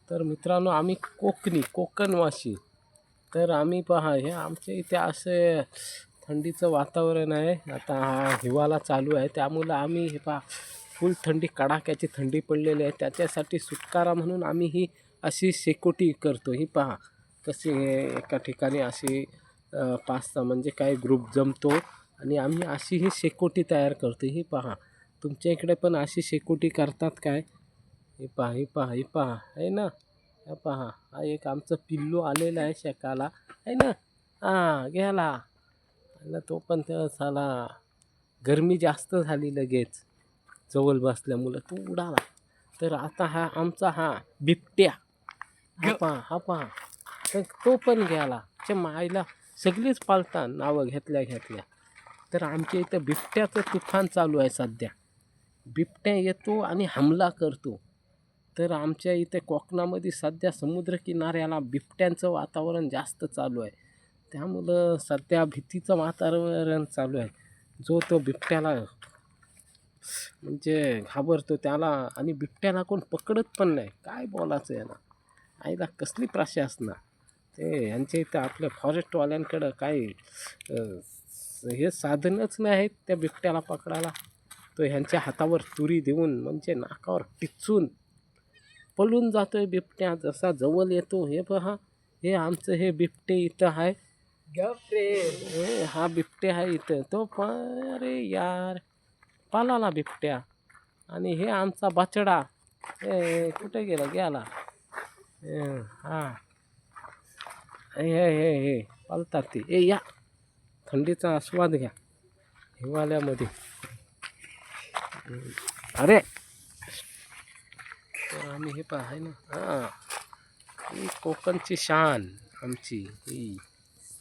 तर मित्रांनो, आम्ही कोकणवासी. तर आम्ही पहा, हे आमच्या इथे असे थंडीचं वातावरण आहे. आता हा हिवाळा चालू आहे, त्यामुळं आम्ही हे पहा फुल थंडी, कडाक्याची थंडी पडलेली आहे. त्याच्यासाठी सुटकारा म्हणून आम्ही ही अशी शेकोटी करतो. ही पहा कशी एका ठिकाणी अशी 5-6 म्हणजे काय ग्रुप जमतो आणि आम्ही अशी ही शेकोटी तयार करतो. ही पहा, तुमच्या इकडे पण अशी शेकोटी करतात काय? हे पहा, हे पहा, हे पहा, आहे ना? हे पहा, हा एक आमचं पिल्लू आलेला आहे शेकाला, आहे ना? हां, गेला. आणि तो पण त्या साला गरमी जास्त झाली लगेच जवळ बसल्यामुळं तो उडाला. तर आता हा आमचा बिबट्या, हा पहा, तर तो पण गेला. च्या मायला सगळीच पाळतात नावं घेतल्या. तर आमच्या इथं बिबट्याचं तुफान चालू आहे सध्या. बिबट्या येतो आणि हमला करतो. तर आमच्या इथे कोकणामध्ये सध्या समुद्रकिनाऱ्याला बिबट्यांचं वातावरण जास्त चालू आहे. त्यामुळं सध्या भीतीचं वातावरण चालू आहे. जो तो बिबट्याला म्हणजे घाबरतो त्याला, आणि बिबट्याला कोण पकडत पण नाही. काय बोलायचं याला, आईला कसली प्रशासना. ते यांच्या इथं आपल्या फॉरेस्टवाल्यांकडं काही हे साधनच नाही आहेत त्या बिबट्याला पकडायला. तो ह्यांच्या हातावर तुरी देऊन म्हणजे नाकावर टिचून पळून जातोय बिबट्या. जसा जवळ येतो, हे पहा, हे आमचं हे बिबटे इथं आहे. हा बिबटे आहे इथं. तो अरे यार, पालाला बिबट्या. आणि हे आमचा बछडा, कुठे गेला. हा, हे पालतात ते. या थंडीचा आस्वाद घ्या हिवाळ्यामध्ये. अरे, तर आम्ही हे पाहाय ना, ही कोकणची शान आमची. ही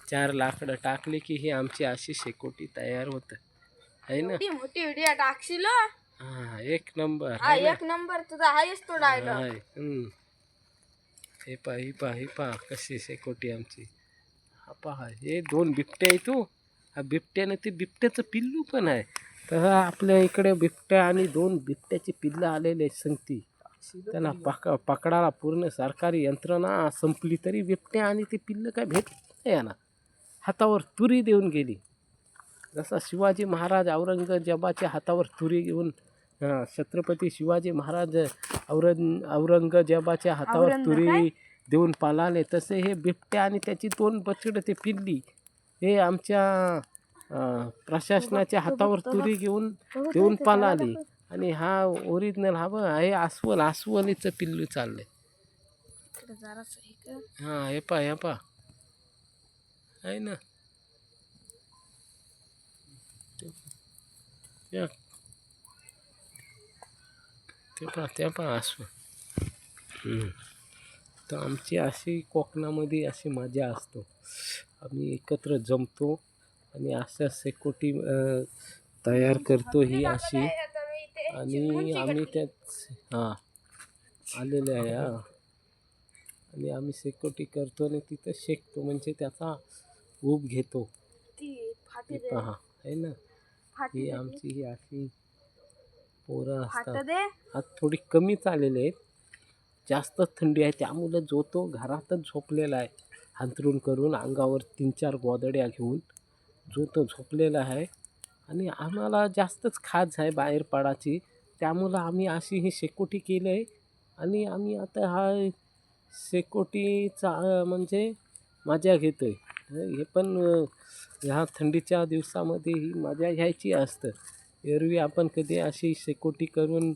4 लाकडं टाकली की ही आमची अशी शेकोटी तयार होत आहे ना. मोठी व्हिडिओ टाकशील. हा, एक नंबर. एक नंबर तुझा आहेच तो डायलॉग. हे पहा कशी शेकोटी आमची. हा पहा, हे 2 बिबट्या आहे. तू हा बिबट्याने ते बिबट्याचं पिल्लू पण आहे. तर आपल्या इकडे बिबट्या आणि 2 बिबट्याची पिल्लं आलेले संगती. त्यांना पकडायला पूर्ण सरकारी यंत्रणा संपली तरी बिबट्या आणि ते पिल्लं काय भेटत नाही यांना. हातावर तुरी देऊन गेली. जसा शिवाजी महाराज औरंगजेबाच्या हातावर तुरी घेऊन छत्रपती शिवाजी महाराज औरंगजेबाच्या हातावर तुरी देऊन पालाले, तसे हे बिबट्या आणि त्याची 2 बछडे ते पिल्ली हे आमच्या प्रशासनाच्या हातावर तुरी देऊन पालाले. आणि हा ओरिजिनल हे अस्वलीचं पिल्लू चाललंय. हा, हे पहा आहे ना. ते पहा अस्वल. तर आमची अशी कोकणामध्ये अशी मजा असतो. आम्ही एकत्र जमतो आणि अशा शेकोटी तयार करतो ही अशी. आणि आम्ही त्यात आलेले आहे. आणि आम्ही शेकोटी करतो आणि तिथं शेकतो, म्हणजे त्याचा ऊब घेतो. पहा, आहे ना. ही आमची ही अशी पोरं असतात. आज थोडी कमी चाललेली आहेत. जास्त थंडी आहे त्यामुळं जो तो घरातच झोपलेला आहे. अंथरूण करून अंगावर 3-4 गोधड्या घेऊन जो तो झोपलेला आहे. आणि आम्हाला जास्तच खाज आहे बाहेर पडायची. त्यामुळं आम्ही अशी ही शेकोटी केली आहे. आणि आम्ही आता शेकोटीचा म्हणजे मजा घेतो आहे. हे पण ह्या थंडीच्या दिवसामध्ये ही मजा घ्यायची असतं. एरवी आपण कधी अशी शेकोटी करून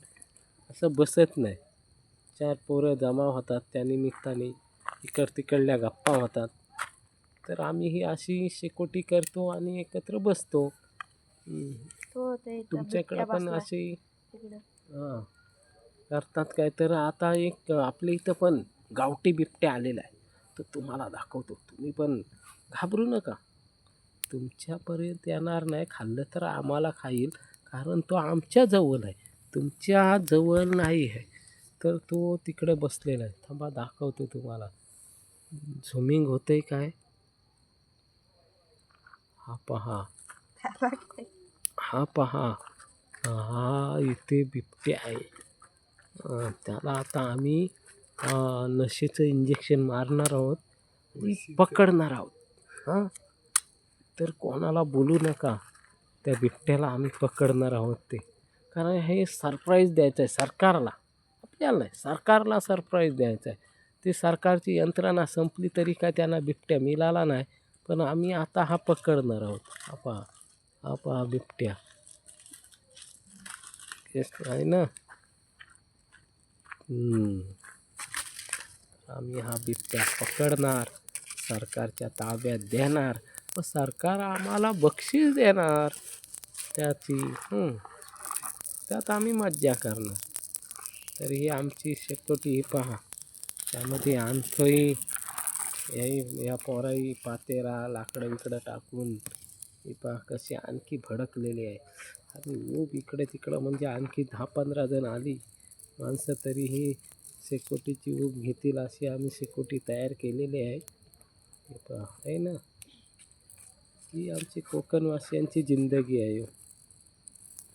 असं बसत नाही. 4 पोरं जमा होतात, त्यानिमित्ताने तिकडल्या गप्पा होतात. तर आम्ही ही अशी शेकोटी करतो आणि एकत्र बसतो. तुमच्याकडे पण अशी करतात काय? तर आता एक आपल्या इथं पण गावठी बिबट्या आलेला आहे. तर तुम्हाला दाखवतो. तुम्ही पण घाबरू नका. तुमच्यापर्यंत येणार नाही. खाल्लं तर आम्हाला खाईल, कारण तो आमच्या जवळ आहे, तुमच्या जवळ नाही आहे. तर तो तिकडे बसलेला आहे. थांबा, दाखवतो तुम्हाला. झुमिंग होतंय काय? हा पहा, हा इथे बिबट्या आहे. त्याला आता आम्ही नशेचं इंजेक्शन मारणार आहोत आणि पकडणार आहोत हां. तर कोणाला बोलू नका, त्या बिबट्याला आम्ही पकडणार आहोत ते. कारण हे सरप्राईज द्यायचं आहे सरकारला, आपल्याला नाही, सरकारला सरप्राईज द्यायचं आहे. ती सरकारची यंत्रणा संपली तरी काय त्यांना बिबट्या मिळाला नाही, पण आम्ही आता हा पकडणार आहोत. हा पहा बिबट्या तेच आहे ना. आम्ही हा बिबट्या पकडणार, सरकारच्या ताब्यात देणार व सरकार आम्हाला बक्षीस देणार त्याची. त्यात आम्ही मज्जा करणार. तर ही आमची शेकोटी ही पहा, त्यामध्ये आणखी या पोराई पातेरा लाकडं इकडं टाकून ही पहा कशी आणखी भडकलेली आहे. आणि ऊब इकडे तिकडं म्हणजे आणखी 10-15 जण आली माणसं तरीही शेकोटीची ऊब घेतील अशी आम्ही शेकोटी तयार केलेली आहे. हे पहा आहे ना, ही आमची कोकणवासियांची जिंदगी आहे.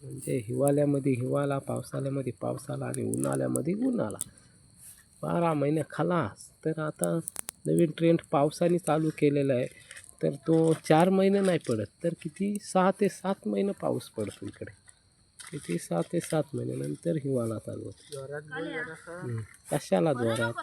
म्हणजे हिवाळ्यामध्ये हिवाळा, पावसाळ्यामध्ये पावसाळा आणि उन्हाळ्यामध्ये उन्हाळा, 12 महिने खलास. तर आता नवीन ट्रेंड पावसाने चालू केलेला आहे, तर तो 4 महिने नाही पडत, तर किती 6 ते 7 महिने पाऊस पडतो इकडे. किती 6 ते 7 महिने नंतर हिवाळा चालू होतो. कशाला जोरात?